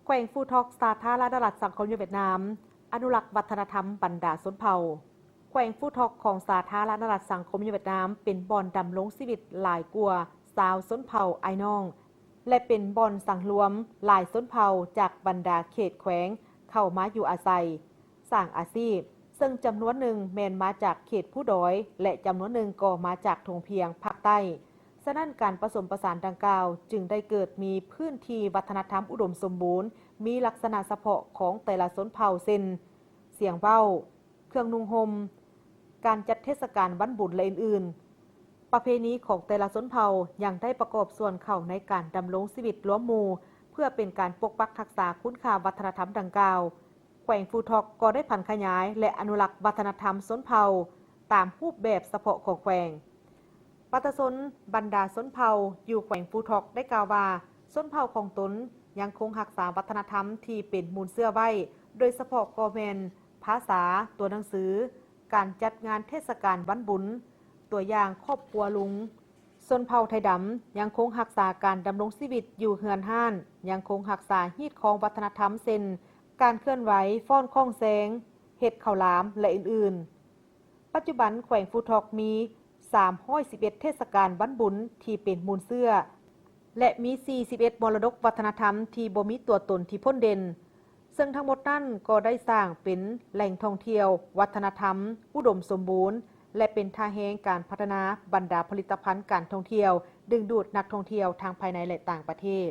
แขวงฟูทอกสาธารณรัฐสังคมเวียดนามอนุรักษ์วัฒนธรรมบรรดาชนเผ่าแขวงฟูทอกของสาธารณรัฐสังคมเวียดนามเป็นบ่อนดำรงชีวิตหลายกว่าชาวชนเผ่าไอน้องและเป็นบ่อนสังรวมหลายชนเผ่าจากบรรดาเขตแขวงเข้ามาอยู่อาศัยสร้างอาชีพซึ่งจำนวนหนึ่งแมนมาจากเขตผู้ดอยและจำนวนหนึ่งก็มาจากทงเพียงภาคใต้ฉะนั้นการผสมผสานดังกล่าวจึงได้เกิดมีพื้นที่วัฒนธรรมอุดมสมบูรณ์มีลักษณะเฉพาะของแต่ละชนเผ่าเช่นเสียงเว้าเครื่องนุ่งห่มการจัดเทศกาลวันบุญและอื่นๆประเพณีของแต่ละชนเผ่ายังได้ประกอบส่วนเข้าในการดำรงชีวิตร่วมหมู่เพื่อเป็นการปกปักรักษาคุณค่าวัฒนธรรมดังกล่าวแขวงฟูทอกก็ได้พันขยายและอนุรักษ์วัฒนธรรมชนเผ่าตามรูปแบบเฉพาะของแขวงประชาชนบรรดาชนเผ่าอยู่แขวงฟูทอกได้กล่าวว่าชนเผ่าของตนยังคงรักษาวัฒนธรรมที่เป็นมูลเสื้อไว้โดยเฉพาะกอแมนภาษาตัวหนังสือการจัดงานเทศกาลวันบุญตัวอย่างครอบครัวลุงชนเผ่าไทยดำยังคงรักษาการดำรงชีวิตอยู่เฮือนห้านยังคงรักษาฮีตของวัฒนธรรมเช่นการเคลื่อนไหวฟ้อนข้องแสงเฮ็ดข้าวหลามและอื่นๆปัจจุบันแขวงฟูทอกมี311เทศกาลวันบุญที่เป็นมูลเสื้อและมี41มรดกวัฒนธรรมที่บ่มีตัวตนที่พ้นเด่นซึ่งทั้งหมดนั้นก็ได้สร้างเป็นแหล่งท่องเที่ยววัฒนธรรมอุดมสมบูรณ์และเป็นท่าแห่งการพัฒนาบรรดาผลิตภัณฑ์การท่องเที่ยวดึงดูดนักท่องเที่ยวทางภายในและต่างประเทศ